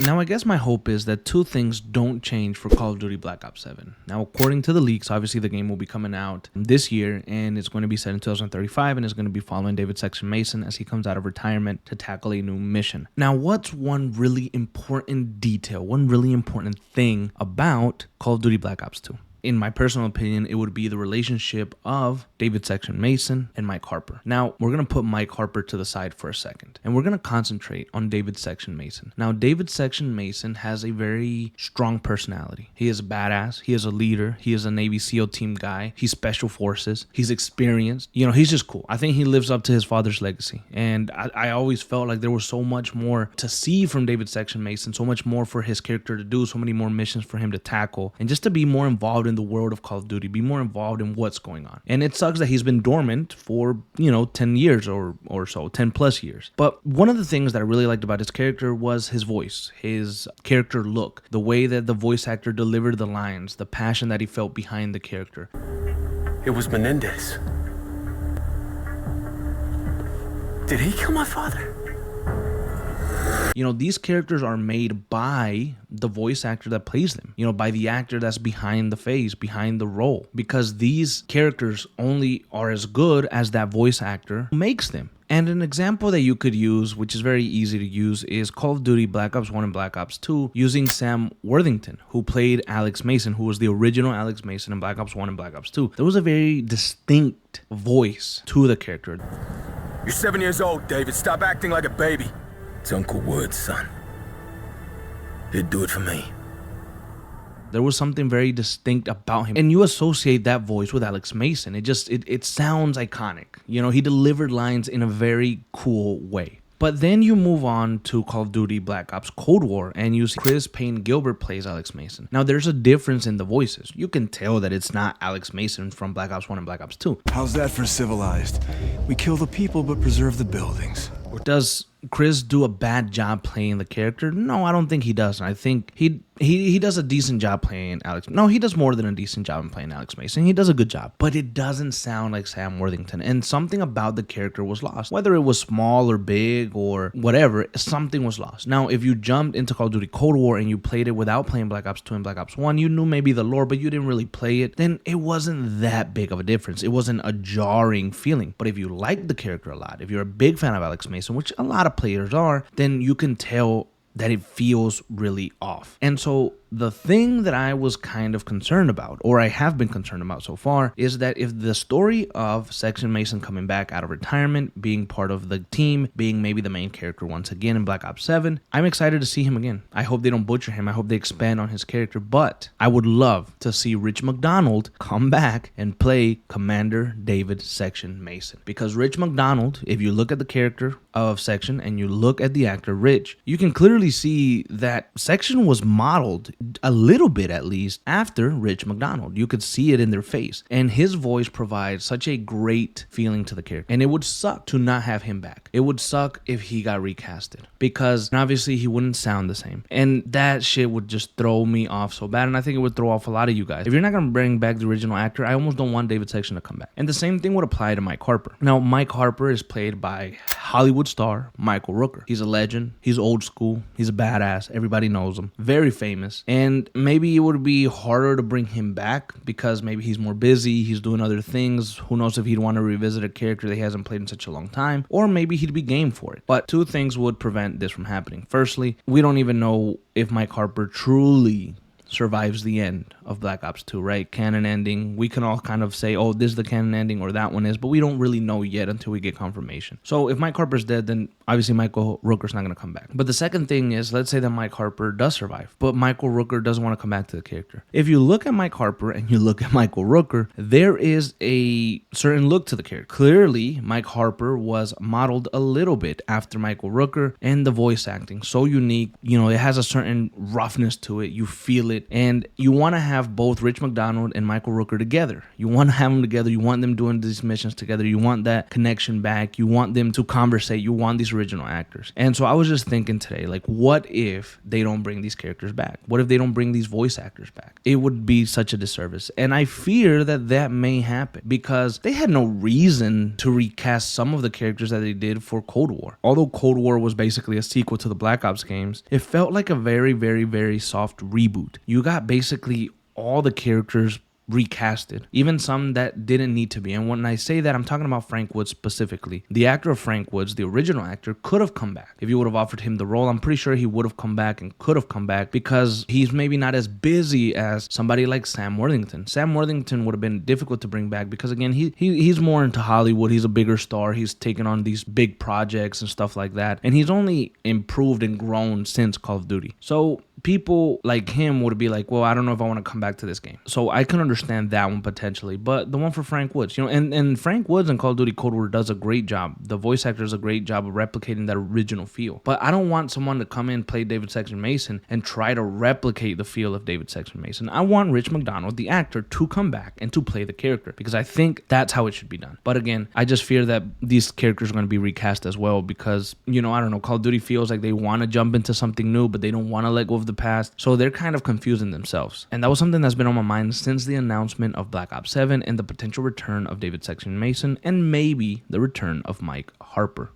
Now, I guess my hope is that two things don't change for Call of Duty Black Ops 7. Now, according to the leaks, obviously the game will be coming out this year, and it's going to be set in 2035, and it's going to be following David Section Mason as he comes out of retirement to tackle a new mission. Now, what's one really important detail, one really important thing about Call of Duty Black Ops 2? In my personal opinion, it would be the relationship of David Section Mason and Mike Harper. Now, we're going to put Mike Harper to the side for a second, and we're going to concentrate on David Section Mason. Now, David Section Mason has a very strong personality. He is a badass. He is a leader. He is a Navy SEAL team guy. He's special forces. He's experienced. You know, he's just cool. I think he lives up to his father's legacy. And I always felt like there was so much more to see from David Section Mason, so much more for his character to do, so many more missions for him to tackle, and just to be more involved in the world of Call of Duty, be more involved in what's going on. And it sucks that he's been dormant for, 10 years or so, 10 plus years. But one of the things that I really liked about his character was his voice, his character look, the way that the voice actor delivered the lines, the passion that he felt behind the character. It was Menendez. Did he kill my father? These characters are made by the voice actor that plays them, by the actor that's behind the face, behind the role, because these characters only are as good as that voice actor makes them. And an example that you could use, which is very easy to use, is Call of Duty Black Ops 1 and Black Ops 2 using Sam Worthington, who played Alex Mason, who was the original Alex Mason in Black Ops 1 and Black Ops 2. There was a very distinct voice to the character. You're 7 years old, David. Stop acting like a baby. It's Uncle Wood, son. He'd do it for me. There was something very distinct about him. And you associate that voice with Alex Mason. It sounds iconic. He delivered lines in a very cool way. But then you move on to Call of Duty Black Ops Cold War, and you see Chris Payne Gilbert plays Alex Mason. Now, there's a difference in the voices. You can tell that it's not Alex Mason from Black Ops 1 and Black Ops 2. How's that for civilized? We kill the people but preserve the buildings. Does Chris do a bad job playing the character? No, I don't think he does. I think he does a decent job playing Alex. No, he does more than a decent job in playing Alex Mason. He does a good job, but it doesn't sound like Sam Worthington. And something about the character was lost. Whether it was small or big or whatever, something was lost. Now, if you jumped into Call of Duty Cold War and you played it without playing Black Ops 2 and Black Ops 1, you knew maybe the lore, but you didn't really play it, then it wasn't that big of a difference. It wasn't a jarring feeling. But if you like the character a lot, if you're a big fan of Alex Mason, which a lot of players are, then you can tell that it feels really off. And so the thing that I was kind of concerned about, or I have been concerned about so far, is that if the story of Section Mason coming back out of retirement, being part of the team, being maybe the main character once again in Black Ops 7, I'm excited to see him again. I hope they don't butcher him. I hope they expand on his character, but I would love to see Rich McDonald come back and play Commander David Section Mason. Because Rich McDonald, if you look at the character of Section and you look at the actor Rich, you can clearly see that Section was modeled a little bit, at least, after Rich McDonald. You could see it in their face, and his voice provides such a great feeling to the character. And it would suck to not have him back. It would suck if he got recasted, because obviously he wouldn't sound the same, and that shit would just throw me off so bad. And I think it would throw off a lot of you guys. If you're not gonna bring back the original actor, I almost don't want David Section to come back. And the same thing would apply to Mike Harper. Now, Mike Harper is played by Hollywood star Michael Rooker. He's a legend. He's old school. He's a badass. Everybody knows him. Very famous. And maybe it would be harder to bring him back because maybe he's more busy. He's doing other things. Who knows if he'd want to revisit a character that he hasn't played in such a long time. Or maybe he'd be game for it. But two things would prevent this from happening. Firstly, we don't even know if Mike Harper truly survives the end of Black Ops 2, right? Canon ending. We can all kind of say, oh, this is the canon ending or that one is, but we don't really know yet until we get confirmation. So if Mike Harper's dead, then obviously Michael Rooker's not going to come back. But the second thing is, let's say that Mike Harper does survive, but Michael Rooker doesn't want to come back to the character. If you look at Mike Harper and you look at Michael Rooker, there is a certain look to the character. Clearly, Mike Harper was modeled a little bit after Michael Rooker, and the voice acting, so unique. It has a certain roughness to it. You feel it it, and you want to have both Rich McDonald and Michael Rooker together. You want to have them together. You want them doing these missions together. You want that connection back. You want them to conversate. You want these original actors. And so I was just thinking today, like, what if they don't bring these characters back? What if they don't bring these voice actors back? It would be such a disservice. And I fear that that may happen because they had no reason to recast some of the characters that they did for Cold War. Although Cold War was basically a sequel to the Black Ops games, it felt like a very, very, very soft reboot. You got basically all the characters recasted, even some that didn't need to be. And when I say that, I'm talking about Frank Woods specifically. The actor of Frank Woods, the original actor, could have come back. If you would have offered him the role, I'm pretty sure he would have come back and could have come back because he's maybe not as busy as somebody like Sam Worthington. Sam Worthington would have been difficult to bring back because, again, he's more into Hollywood. He's a bigger star. He's taken on these big projects and stuff like that. And he's only improved and grown since Call of Duty. So people like him would be like, well, I don't know if I want to come back to this game. So I can understand that one potentially, but the one for Frank Woods, and Frank Woods in Call of Duty Cold War does a great job. The voice actor does a great job of replicating that original feel. But I don't want someone to come in, play David Sexton Mason, and try to replicate the feel of David Sexton Mason. I want Rich McDonald, the actor, to come back and to play the character because I think that's how it should be done. But again, I just fear that these characters are going to be recast as well because, I don't know, Call of Duty feels like they want to jump into something new, but they don't want to let go of the past. So they're kind of confusing themselves. And that was something that's been on my mind since the announcement of Black Ops 7 and the potential return of David Sexton Mason and maybe the return of Mike Harper.